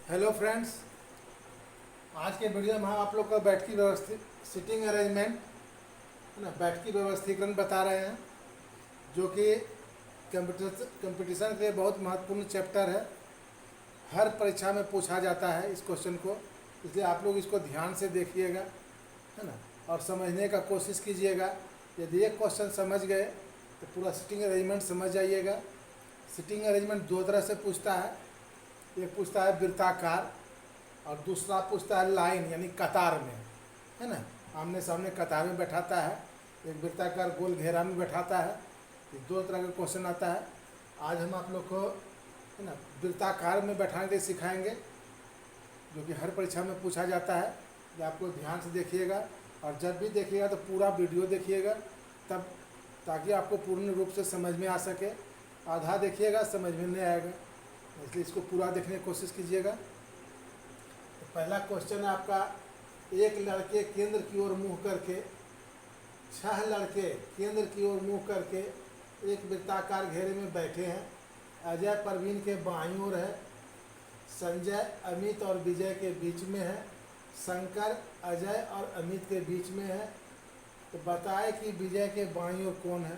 Hello friends, आज के video में हम आप लोग का बैठकी व्यवस्थित सिटिंग अरेंजमेंट है ना, बैठकी व्यवस्थीकरण बता रहे हैं, जो कि कंपटीशन के लिए बहुत महत्वपूर्ण चैप्टर है। हर परीक्षा में पूछा जाता है इस क्वेश्चन को, इसलिए आप लोग इसको ध्यान से देखिएगा, है ना, और समझने का कोशिश कीजिएगा। यदि एक क्वेश्चन समझ गए तो पूरा सिटिंग अरेंजमेंट समझ जाइएगा। सिटिंग अरेंजमेंट दो तरह से पूछता है, एक पूछता है वृत्ताकार और दूसरा पूछता है लाइन यानी कतार में, है ना, आमने सामने कतार में बैठाता है। एक वृत्ताकार गोल घेरा में बैठाता है। ये दो तरह का क्वेश्चन आता है। आज हम आप लोग को, है ना, वृत्ताकार में बैठाने के लिए सिखाएंगे, जो कि हर परीक्षा में पूछा जाता है। ये आप लोग ध्यान से देखिएगा, और जब भी देखिएगा तो पूरा वीडियो देखिएगा, तब ताकि आपको पूर्ण रूप से समझ में आ सके। आधा देखिएगा समझ में नहीं आएगा, इसलिए इसको पूरा देखने की कोशिश कीजिएगा। तो पहला क्वेश्चन है आपका, एक लड़के केंद्र की ओर मुँह करके, 6 लड़के केंद्र की ओर मुँह करके एक वृत्ताकार घेरे में बैठे हैं। अजय परवीन के बाईं ओर है, संजय अमित और विजय के बीच में है, शंकर अजय और अमित के बीच में है। तो बताए कि विजय के बाईं ओर कौन है।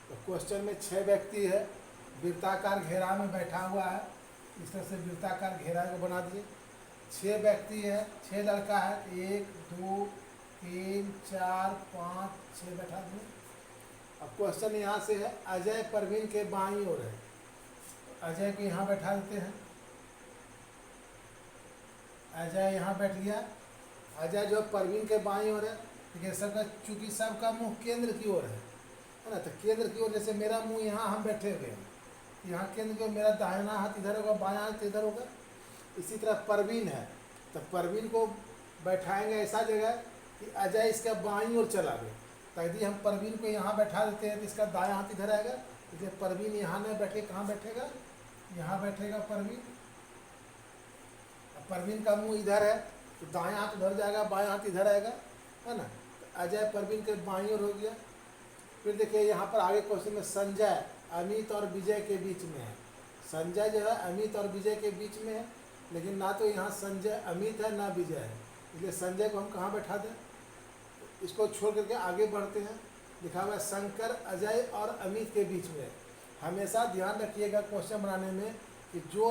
तो क्वेश्चन में 6 व्यक्ति है, वृत्ताकार घेरा में बैठा हुआ है। इस तरह से वृत्ताकार घेरा को बना दिए। 6 व्यक्ति है, 6 लड़का है, 1 2 3 4 5 6 बैठा दिए। अब क्वेश्चन यहाँ से है, अजय परवीन के बाईं ओर है, अजय को यहाँ बैठा देते हैं। अजय यहाँ बैठ गया। अजय जो परवीन के बाईं ओर है, देखिए सबका, चूंकि सबका मुंह केंद्र की ओर है ना, तो केंद्र की ओर, जैसे मेरा मुंह यहाँ हम बैठे हुए हैं, यहाँ केंद्र की ओर, मेरा दाहिना हाथ इधर होगा, बायां हाथ इधर होगा। इसी तरह परवीन है, तो परवीन को बैठाएंगे ऐसा जगह कि अजय इसका बाईं ओर चला गया। तो यदि हम परवीन को यहाँ बैठा देते हैं तो इसका दायां हाथ इधर आएगा, इसलिए परवीन यहाँ नहीं बैठे, कहाँ बैठेगा, यहाँ बैठेगा परवीन। परवीन का मुंह इधर है, तो दायां हाथ उधर जाएगा, बायां हाथ इधर आएगा, है ना। तो अजय परवीन के बाईं ओर हो गया। फिर देखिए यहाँ पर आगे क्वेश्चन में, संजय अमित और विजय के बीच में है। संजय जो है अमित और विजय के बीच में है, लेकिन ना तो यहाँ संजय अमित है ना विजय है, इसलिए संजय को हम कहाँ बैठा दें। इसको छोड़ करके आगे बढ़ते हैं। लिखा हुआ है शंकर अजय और अमित के बीच में। हमेशा ध्यान रखिएगा क्वेश्चन बनाने में कि जो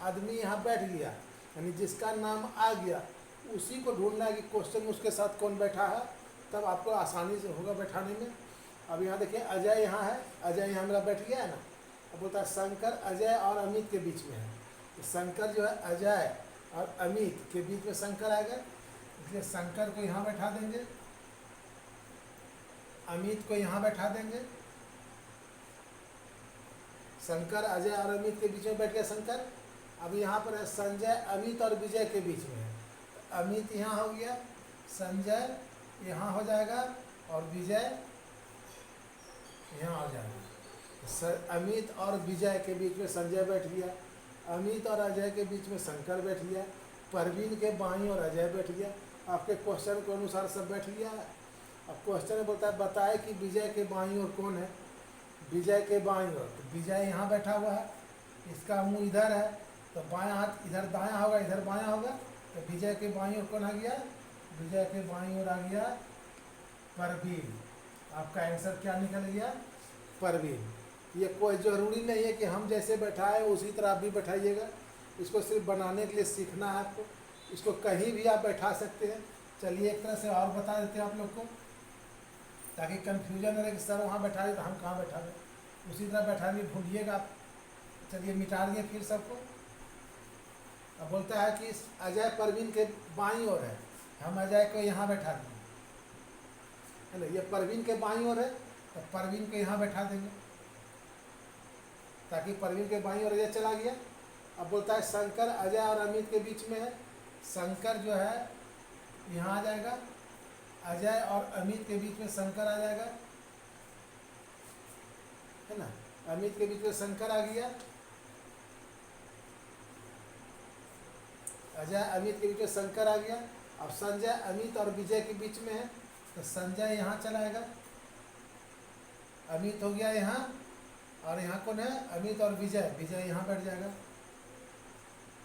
आदमी यहाँ बैठ गया, यानी जिसका नाम आ गया, उसी को ढूंढना है कि क्वेश्चन में उसके साथ कौन बैठा है, तब आपको आसानी से होगा बैठाने में। अब यहाँ देखिए अजय यहाँ है, अजय यहाँ मेरा बैठ गया है ना। अब बोलता है शंकर अजय और अमित के बीच में है। तो शंकर जो है अजय और अमित के बीच में शंकर आएगा, इसलिए शंकर को यहाँ बैठा देंगे, अमित को यहाँ बैठा देंगे। शंकर अजय और अमित के बीच में बैठ गया शंकर। अब यहाँ पर है संजय अमित और विजय के बीच में है, तो अमित यहाँ हो गया, संजय यहाँ हो जाएगा और विजय यहाँ हो जाएगा। अमित और विजय के बीच में संजय बैठ गया, अमित और अजय के बीच में शंकर बैठ गया, परवीन के बाईं और अजय बैठ गया। आपके क्वेश्चन के अनुसार सब बैठ गया है। अब क्वेश्चन में बोलता है, बताए कि विजय के बाईं ओर कौन है। विजय के बाईं ओर, तो विजय यहाँ बैठा हुआ है, इसका मुंह इधर है, तो बायां हाथ इधर दायां होगा, इधर बायां होगा। तो विजय के बाईं ओर कौन आ गया, विजय के बाईं ओर आ गया परवीन। आपका आंसर क्या निकल गया, परवीन। ये कोई ज़रूरी नहीं है कि हम जैसे बैठाए उसी तरह आप भी बैठाइएगा। इसको सिर्फ बनाने के लिए सीखना है आपको। इसको कहीं भी आप बैठा सकते हैं। चलिए एक तरह से और बता देते हैं आप लोग को, ताकि कन्फ्यूजन रहे कि सर वहाँ बैठा दे तो हम कहाँ बैठा दें। उसी तरह बैठाने भूलिएगा आप। चलिए मिटा दिए फिर सबको। अब बोलता है कि अजय परवीन के बाईं ओर है, हम अजय को यहाँ बैठा देंगे, है ना। ये परवीन के बाईं ओर है, तो परवीन को यहाँ बैठा देंगे, ताकि परवीन के बाईं ओर अजय चला गया। अब बोलता है शंकर अजय और अमित के बीच में है, शंकर जो है यहाँ आ जाएगा, अजय और अमित के बीच में शंकर आ जाएगा, है ना। अमित के बीच में शंकर आ गया, अजय अमित के बीच में शंकर आ गया। अब संजय अमित और विजय के बीच में है, तो संजय यहाँ चलाएगा, अमित हो गया यहाँ, और यहाँ कौन है, अमित और विजय, विजय यहाँ बैठ जाएगा,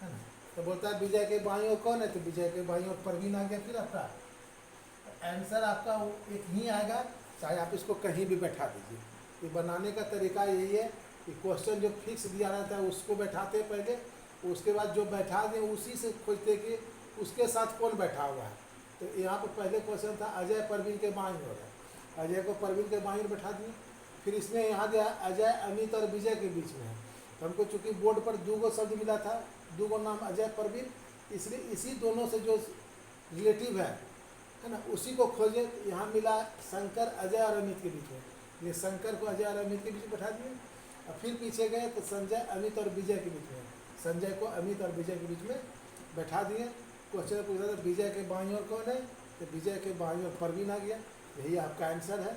है ना। तो बोलता है विजय के बाईं ओर कौन है, तो विजय के बाईं ओर परवीन आ गया। फिर आपका आंसर आपका एक ही आएगा, चाहे आप इसको कहीं भी बैठा दीजिए। ये बनाने का तरीका यही है कि क्वेश्चन जो फिक्स दिया रहता है उसको बैठाते हैं पहले, उसके बाद जो बैठा दें उसी से खोजते कि उसके साथ कौन बैठा हुआ है। तो यहाँ पर पहले क्वेश्चन था अजय परवीन के बाईं ओर है, अजय को परवीन के बाईं ओर बैठा दिए। फिर इसमें यहाँ दिया अजय अमित और विजय के बीच में है, तो हमको चूंकि बोर्ड पर दो गो शब्द मिला था, दो गो नाम अजय परवीन, इसलिए इसी दोनों से जो रिलेटिव है ना, उसी को खोजे। यहाँ मिला शंकर अजय और अमित के बीच में, ये शंकर को अजय और अमित के बीच में बैठा दिए। और फिर पीछे गए तो संजय अमित और विजय के बीच में, संजय को अमित और विजय के बीच में बैठा दिए। क्वेश्चन में पूछा था विजय के बाईं ओर कौन है, तो विजय के बाईं ओर परवीन आ गया। यही आपका आंसर है।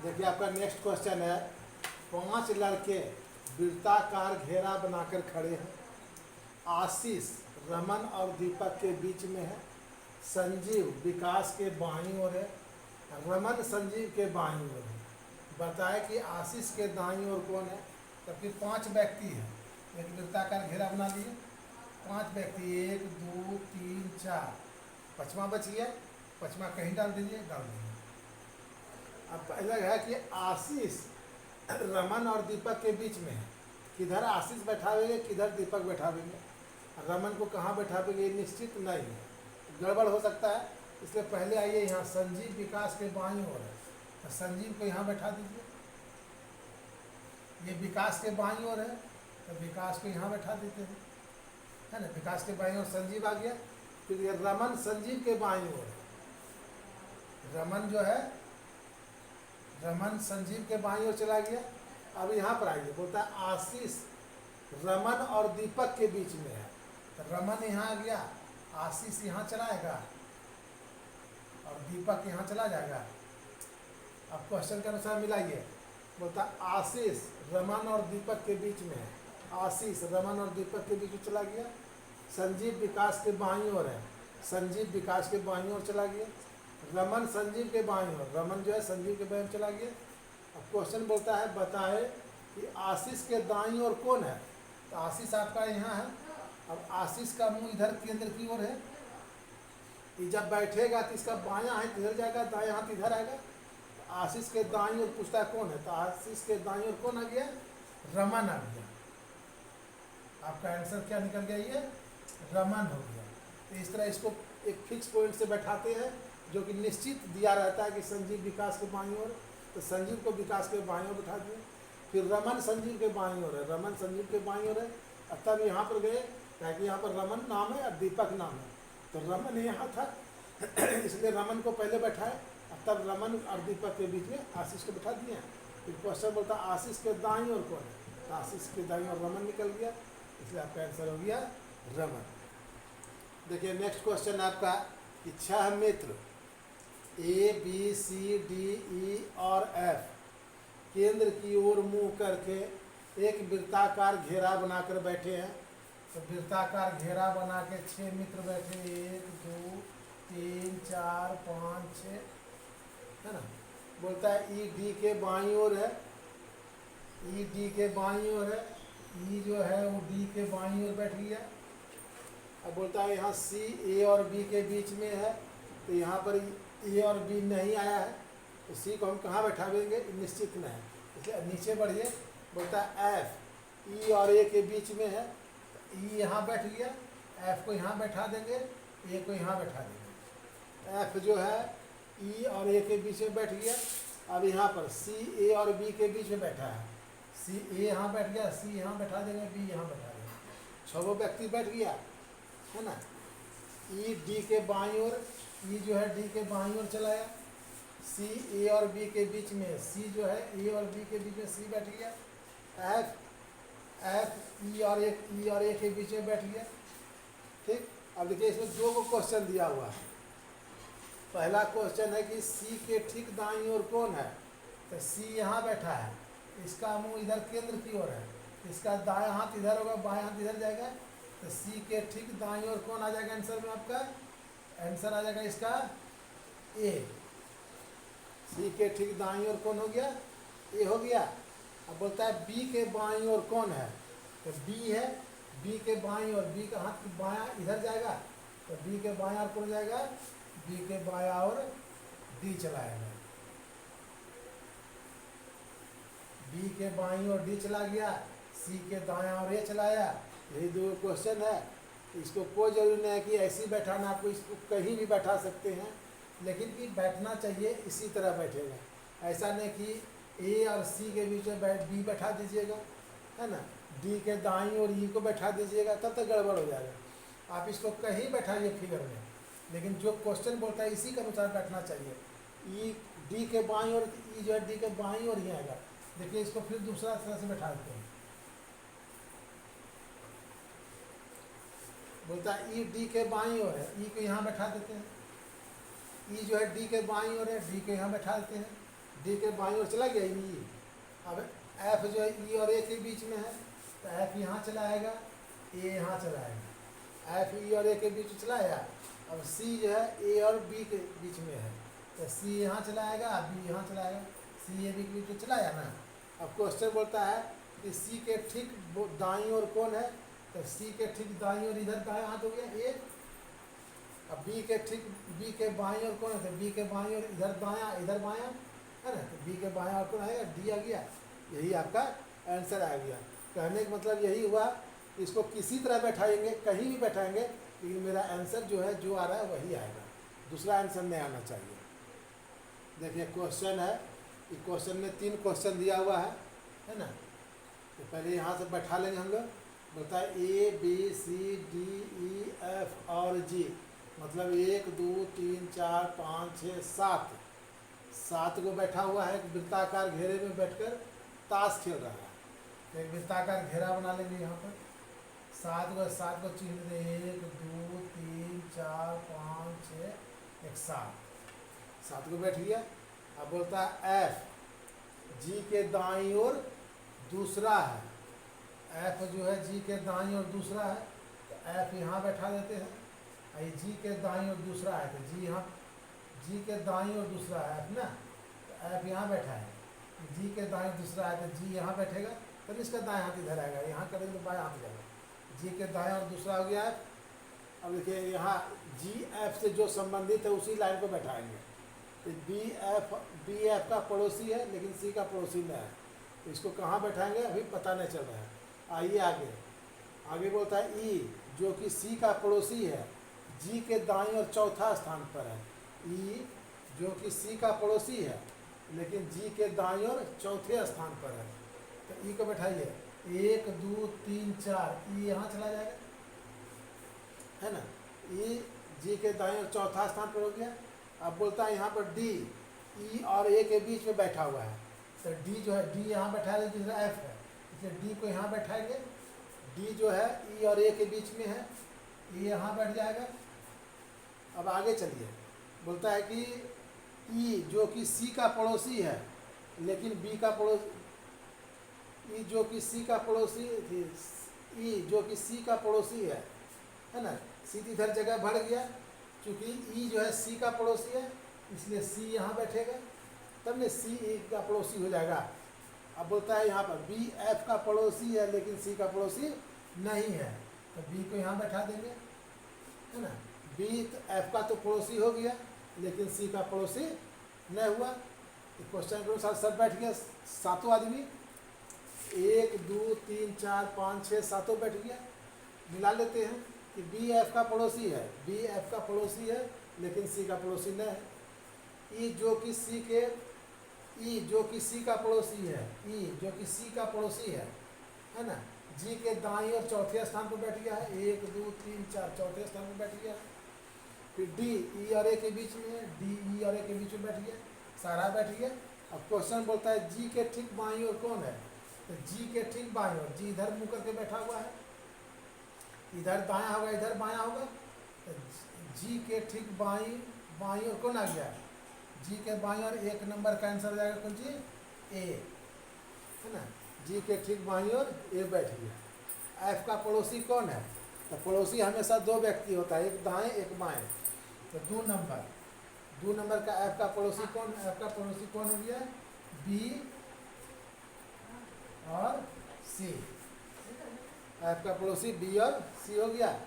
देखिए आपका नेक्स्ट क्वेश्चन है, 5 लड़के वृत्ताकार घेरा बनाकर खड़े हैं। आशीष रमन और दीपक के बीच में है, संजीव विकास के बाईं ओर है, रमन संजीव के बाईं ओर है। बताए कि आशीष के दाईं ओर कौन है। तो फिर 5 व्यक्ति हैं, एक वृत्ताकार घेरा बना दिए, 5 व्यक्ति, 1 2 3 4, 5वां बच गया, 5वां कहीं डाल दीजिए, डाल दीजिए। अब पहला है कि आशीष रमन और दीपक के बीच में है, किधर आशीष बैठावेंगे किधर दीपक बैठावेंगे, रमन को कहाँ बैठावेंगे ये निश्चित नहीं है, गड़बड़ हो सकता है। इसलिए पहले आइए यहाँ संजीव विकास के बाईं ओर है, तो संजीव को यहाँ बैठा दीजिए। ये विकास के बाईं ओर है, तो विकास को यहाँ बैठा देते हैं, है ना। विकास के बाईं ओर संजीव आ गया। फिर ये रमन संजीव के बाईं ओर है, रमन जो है रमन संजीव के बाईं ओर चला गया। अब यहाँ पर आइए, बोलता है आशीष रमन और दीपक के बीच में है, तो रमन यहाँ आ गया, आशीष यहाँ चलाएगा और दीपक यहाँ चला जाएगा। अब क्वेश्चन के अनुसार मिलाइए, बोलता आशीष रमन और दीपक के बीच में है, आशीष रमन और दीपक के बीच में चला गया। संजीव विकास के बाईं ओर है, संजीव विकास के बाईं ओर चला गया। रमन संजीव के बाईं ओर, रमन जो है संजीव के बाईं ओर चला गया। अब क्वेश्चन बोलता है बताए कि आशीष के दाईं ओर कौन है, तो आशीष आपका यहाँ है। अब आशीष का मुंह इधर केंद्र की ओर है, ये जब बैठेगा तो इसका बायां हाथ इधर जाएगा, दायां हाथ इधर आएगा। तो आशीष के दाईं ओर पूछता है कौन है, तो आशीष के दाईं ओर कौन आ गया, रमन आ गया। आपका आंसर क्या निकल गया, ये रमन हो गया। तो इस तरह इसको एक फिक्स पॉइंट से बैठाते हैं, जो कि निश्चित दिया रहता है कि संजीव विकास के बाईं ओर, तो संजीव को विकास के बाईं ओर बैठा दिए। फिर रमन संजीव के बाईं ओर है, रमन संजीव के बाईं ओर है। अब तब यहाँ पर गए, ताकि यहाँ पर रमन नाम है और दीपक नाम है, तो रमन यहाँ था इसलिए रमन को पहले बैठाए। अब तब रमन और दीपक के बीच में आशीष को बैठा दिए। फिर क्वेश्चन बोलता आशीष के दाईं ओर कौन है, तो आशीष के दाईं ओर रमन निकल गया, इसलिए आपका आंसर हो गया रमन। देखिए नेक्स्ट क्वेश्चन आपका कि 6 मित्र A B C D E और F केंद्र की ओर मुंह करके एक वृत्ताकार घेरा बनाकर बैठे हैं। तो वृत्ताकार घेरा बना के 6 मित्र बैठे, 1 2 3 4 5 6, है ना। बोलता है E D के बाईं ओर है, E D के बाईं ओर है, E जो है वो D के बाईं ओर बैठ गया। अब बोलता है यहाँ C A और B के बीच में है, तो यहाँ पर A और B नहीं आया है, तो C को हम कहाँ बैठावेंगे निश्चित नहीं, इसलिए नीचे बढ़िए। बोलता है F E और A के बीच में है, तो E यहाँ बैठ गया, F को यहाँ बैठा देंगे, A को यहाँ बैठा देंगे। F जो है E और A के बीच में बैठ गया। अब यहाँ पर C A और B के बीच में बैठा है, C A यहाँ बैठ गया, C यहाँ बैठा देंगे, B यहाँ बैठा देंगे। 6 व्यक्ति बैठ गया, है ना। E D के बाईं ओर, E जो है D के बाईं ओर चलाया। C A और B के बीच में, C जो है A और B के बीच में C बैठ गया। F E और A के बीच में बैठ गया। ठीक। अब देखिए इसमें 2 क्वेश्चन दिया हुआ है। पहला क्वेश्चन है कि C के ठीक दाईं ओर कौन है, तो C यहाँ बैठा है, इसका मुंह इधर केंद्र की ओर है, इसका दायां हाथ इधर होगा, बायां हाथ इधर जाएगा, तो C के ठीक दाईं ओर कौन आ जाएगा आंसर में, आपका आंसर आ जाएगा इसका A। C के ठीक दाईं ओर कौन हो गया, A हो गया। अब बोलता है B के बाईं ओर कौन है, तो B है, बी के बाईं और बी का हाथ बायां इधर जाएगा, तो बी के बायां और कौन जाएगा, बी के बायां और डी चलाएगा, बी के बाईं और डी चला गया, सी के दायां और ए चलाया। यही दो क्वेश्चन है। इसको कोई जरूरी नहीं है कि ऐसे ही बैठाना, आपको इसको कहीं भी बैठा सकते हैं, लेकिन कि बैठना चाहिए इसी तरह बैठेगा। ऐसा नहीं कि ए और सी के बीच में बी बैठा दीजिएगा, है ना, डी के दाईं और ई को बैठा दीजिएगा, तब तक गड़बड़ हो जाएगा। आप इसको कहीं बैठाइए फिगर में, लेकिन जो क्वेश्चन बोलता है इसी के अनुसार बैठना चाहिए। ई डी के बाईं और ई जो है डी के बाईं और ही आएगा। देखिए इसको फिर दूसरा तरह से बैठा देते हैं। बोलता है ई डी के बाईं ओर है, ई को यहाँ बैठा देते हैं। ई जो है डी के बाईं ओर है, डी को यहाँ बैठा देते हैं। डी के बाईं ओर चला गया ई। अब एफ जो है ई और ए के बीच में है, तो एफ यहाँ चला आएगा, ए यहाँ चला आएगा। एफ ई और ए के बीच चलाया। अब सी जो है ए और बी के बीच में है, तो सी यहाँ चला आएगा, बी यहाँ चला आएगा, सी ए बी के बीच में चलाया ना। अब क्वेश्चन बोलता है कि सी के ठीक दाईं ओर कौन है, तो सी के ठीक दाईं ओर इधर दायां हाथ हो गया ए। अब बी के ठीक बी के बाईं ओर कौन है, तो बी के बाईं ओर इधर दायां इधर बायां, है ना, तो बी के बायां ओर कौन आएगा, डी आ गया। यही आपका आंसर आ गया। कहने का मतलब यही हुआ, इसको किसी तरह बैठाएंगे, कहीं भी बैठाएंगे, लेकिन मेरा आंसर जो है जो आ रहा है वही आएगा, दूसरा आंसर नहीं आना चाहिए। देखिए क्वेश्चन है, कि क्वेश्चन में 3 क्वेश्चन दिया हुआ है ना। तो पहले यहाँ से बैठा लेंगे हम लोग। बोलता है A B C D E F और जी, मतलब 1 2 3 4 5 6 7 7 को बैठा हुआ है। एक वृत्ताकार घेरे में बैठकर ताश खेल रहा है। तो एक वृत्ताकार घेरा बना लेंगे यहाँ पर। 7 को चिन्ह दे, 1 2 3 4 5 6 एक 7 को बैठ गया। अब बोलता है एफ जी के दाईं ओर दूसरा है। एफ जो है जी के दाईं ओर दूसरा है, तो एफ यहाँ बैठा देते हैं। ये जी के दाईं ओर दूसरा है, तो जी यहाँ जी के दाईं ओर दूसरा है एफ ना, तो एफ यहाँ बैठा है। जी के दाईं दूसरा है, तो जी यहाँ बैठेगा, तब इसका दाएं हाथ इधर आएगा, यहाँ करेंगे तो बाएं हाथ जाएगा। जी के दाएं ओर दूसरा हो गया एफ। अब देखिए यहाँ जी एफ से जो संबंधित है उसी लाइन को बैठाएंगे। तो बी एफ का पड़ोसी है, लेकिन सी का पड़ोसी नहीं है, तो इसको कहाँ बैठाएंगे अभी पता नहीं चल रहा है। आइए आगे बोलता है ई जो कि सी का पड़ोसी है, जी के दाईं और चौथा स्थान पर है। ई जो कि सी का पड़ोसी है, लेकिन जी के दाईं और चौथे स्थान पर है, तो ई को बैठाइए। 1 2 3 4 ई यहाँ चला जाएगा, है ना। ई जी के दाईं और चौथा स्थान पर हो गया। अब बोलता है यहाँ पर डी ई और ए के बीच में बैठा हुआ है, तो डी जो है डी यहाँ बैठा है, दूसरा एफ है, इसलिए डी को यहाँ बैठाएंगे। डी जो है ई और ए के बीच में है, ये यहाँ बैठ जाएगा। अब आगे चलिए, बोलता है कि ई जो कि सी का पड़ोसी है, लेकिन बी का पड़ोसी, ई जो कि सी का पड़ोसी, ई जो कि सी का पड़ोसी है ना। सीधी इधर जगह बढ़ गया, चूँकि ई जो है सी का पड़ोसी है, इसलिए सी यहाँ बैठेगा, तब ने सी ए का पड़ोसी हो जाएगा। अब बोलता है यहाँ पर बी एफ का पड़ोसी है, लेकिन सी का पड़ोसी नहीं है, तो बी को यहाँ बैठा देंगे, है ना। बी एफ का तो पड़ोसी हो गया, लेकिन सी का पड़ोसी नहीं हुआ। तो क्वेश्चन के अनुसार सब बैठ गया, 7 आदमी, 1 2 3 4 5 6 7 बैठ गया। मिला लेते हैं कि बी एफ का पड़ोसी है, बी एफ का पड़ोसी है, लेकिन सी का पड़ोसी नहीं है। ई जो कि सी का पड़ोसी है, ई जो कि सी का पड़ोसी है ना। जी के दाईं और चौथे स्थान पर बैठ गया है, 1 2 3 4 चौथे स्थान पर बैठ गया है। फिर डी ई और ए के बीच में है, डी ई और ए के बीच में बैठ गया, सारा बैठ गया। अब क्वेश्चन बोलता है जी के ठीक बाईं ओर कौन है, तो जी के ठीक बाईं ओर, जी इधर मुँह करके बैठा हुआ है, इधर दायां होगा इधर बायां होगा, तो जी के ठीक बाईं ओर कौन आ गया, जी के बाईं ओर 1 नंबर का आंसर हो जाएगा कौन सी, ए, है ना। जी के ठीक बाईं ओर ए बैठ गया। एफ का पड़ोसी कौन है, तो पड़ोसी हमेशा 2 व्यक्ति होता है, एक दाएं एक बाएं, तो 2 नंबर का एफ का पड़ोसी कौन, एफ का पड़ोसी कौन हो गया, बी और सी। एफ का पड़ोसी बी और सी हो गया।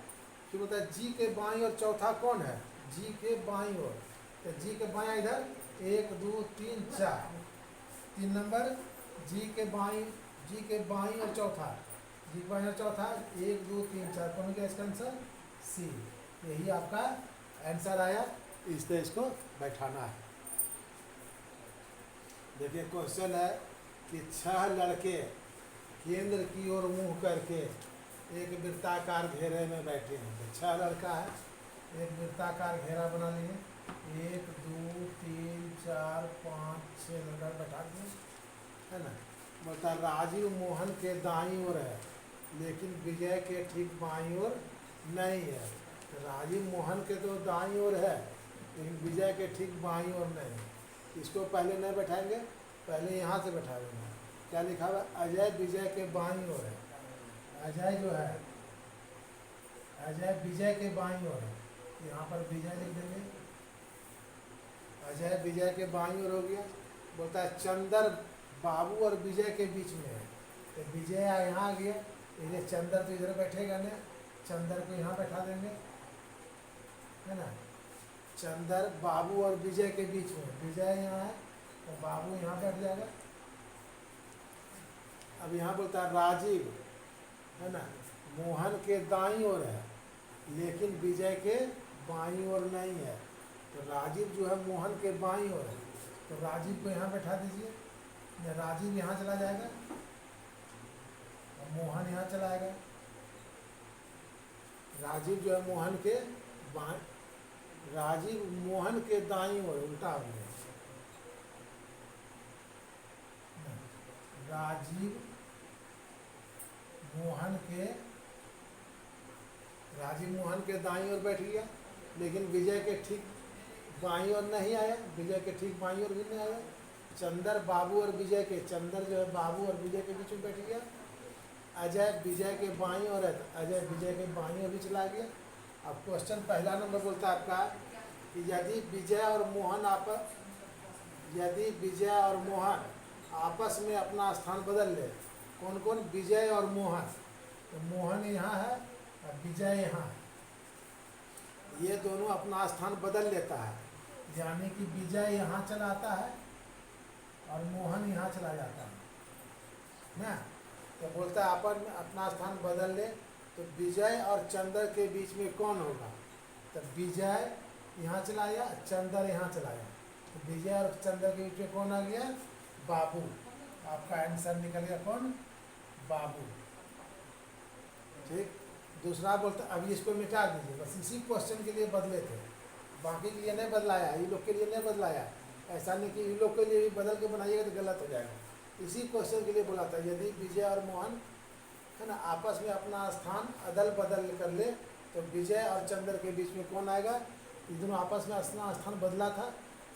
फिर बोलता है जी के बाईं और चौथा कौन है, जी के बाईं ओर, तो जी के बाईं इधर 1 2 3 4, 3 नंबर जी के बाईं और चौथा, जी के बाईं और चौथा 1 2 3 4, कौन हो गया इसका आंसर सी। यही आपका आंसर आया। इस तरह इसको बैठाना है। देखिए क्वेश्चन है कि 6 लड़के केंद्र की ओर मुंह करके एक वृत्ताकार घेरे में बैठे हैं। तो 6 लड़का है, एक वृत्ताकार घेरा बना लिए, 1 2 3 4 5 6 लड़का बैठा दिए, है ना। बोलता राजीव मोहन के दाईं ओर है लेकिन विजय के ठीक बाईं ओर नहीं है। तो राजीव मोहन के तो दाईं ओर है लेकिन विजय के ठीक बाईं ओर नहीं है। इसको पहले नहीं बैठाएंगे, पहले यहाँ से बैठा देंगे। क्या लिखा हुआ, अजय विजय के बाईं ओर है। अजय जो है, अजय विजय के बाईं ओर है, यहाँ पर विजय लिख देंगे। अजय विजय के बाईं ओर हो गया। बोलता है चंदर बाबू और विजय के बीच में है। तो विजय यहाँ आ गया, इधर चंदर तो इधर बैठेगा ना, चंदर को यहाँ बैठा देंगे, है ना। चंदर बाबू और विजय के बीच में, विजय यहाँ है तो बाबू यहाँ बैठ जाएगा। अब यहाँ बोलता है राजीव, है ना, मोहन के दाईं ओर है लेकिन विजय के बाईं ओर नहीं है। तो राजीव जो है मोहन के बाईं ओर है, तो राजीव को यहाँ बैठा दीजिए। राजीव यहाँ चला जाएगा और मोहन यहाँ चला आएगा। राजीव जो है मोहन के बाईं, राजीव मोहन के दाईं ओर, उल्टा हो गया। राजीव मोहन के दाईं ओर बैठ गया लेकिन विजय के ठीक बाईं ओर नहीं आया, विजय के ठीक बाईं ओर भी नहीं आया। चंदर बाबू और विजय के, चंदर जो है बाबू और विजय के बीच में बैठ गया। अजय विजय के बाईं ओर है तो अजय विजय के बाईं ओर भी चला गया। अब क्वेश्चन पहला नंबर बोलता है आपका कि यदि विजय और मोहन आपस में अपना स्थान बदल ले, कौन कौन, विजय और मोहन, तो मोहन यहाँ है और विजय यहाँ है, ये दोनों अपना स्थान बदल लेता है, यानी कि विजय यहाँ चला आता है और मोहन यहाँ चला जाता है ना। तो बोलता है अपन अपना स्थान बदल ले, तो विजय और चंदर के बीच में कौन होगा, तो विजय यहाँ चला गया, चंदर यहाँ चला गया, तो विजय और चंदर के बीच में कौन आ गया, बाबू। आपका आंसर निकल गया कौन, बाबू। ठीक। दूसरा बोलता, अभी इसको मिटा दीजिए, बस इसी क्वेश्चन के लिए बदले थे, बाकी के लिए नहीं बदलाया, ये लोग के लिए नहीं बदलाया। ऐसा नहीं कि इन लोग के लिए भी बदल के बनाइएगा तो गलत हो जाएगा। इसी क्वेश्चन के लिए बोला था, यदि विजय और मोहन, है ना, आपस में अपना स्थान अदल बदल कर ले तो विजय और चंद्र के बीच में कौन आएगा। ये दोनों आपस में अपना स्थान बदला था,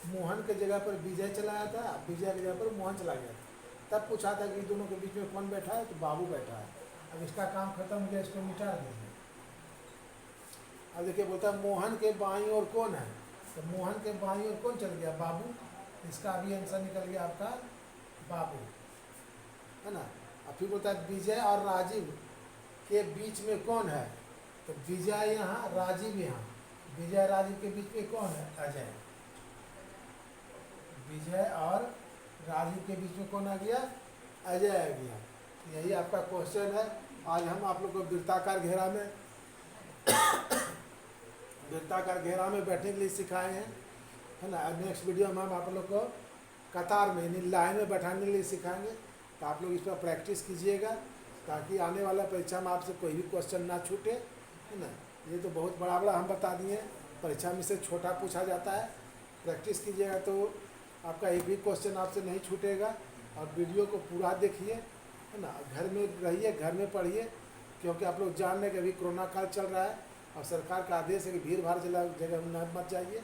मोहन के जगह पर विजय चला आया था, विजय की जगह पर मोहन चला गया था। तब पूछा था कि दोनों के बीच में कौन बैठा है, तो बाबू बैठा है। अब इसका काम खत्म हो गया, इसको मिटा दीजिए। अब देखिए बोलता है मोहन के बाईं ओर कौन है, तो मोहन के बाईं ओर कौन चल गया, बाबू। इसका अभी आंसर निकल गया आपका बाबू, है ना। अब फिर बोलता है विजय और राजीव के बीच में कौन है, तो विजय यहाँ, राजीव यहाँ, विजय राजीव के बीच में कौन है, अजय। विजय और राजीव के बीच में कौन आ गया, अजय आ गया। यही आपका क्वेश्चन है। आज हम आप लोग को वृत्ताकार घेरा में बैठने के लिए सिखाए हैं, है ना। नेक्स्ट वीडियो में हम आप लोग को कतार में यानी लाइन में बैठाने के लिए सिखाएंगे। तो आप लोग इस पर प्रैक्टिस कीजिएगा ताकि आने वाला परीक्षा में आपसे कोई भी क्वेश्चन ना छूटे, है ना। ये तो बहुत बड़ा बड़ा हम बता दिए, परीक्षा में से छोटा पूछा जाता है। प्रैक्टिस कीजिएगा तो आपका एक भी क्वेश्चन आपसे नहीं छूटेगा। और वीडियो को पूरा देखिए, है ना। घर में रहिए, घर में पढ़िए, क्योंकि आप लोग जान रहे कि अभी कोरोना काल चल रहा है और सरकार का आदेश है कि भीड़ भाड़ जगह में मत जाइए।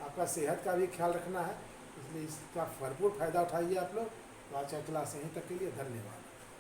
आपका सेहत का भी ख्याल रखना है, इसलिए इसका भरपूर फ़ायदा उठाइए आप लोग। तो आज का क्लास यहीं तक के लिए धन्यवाद।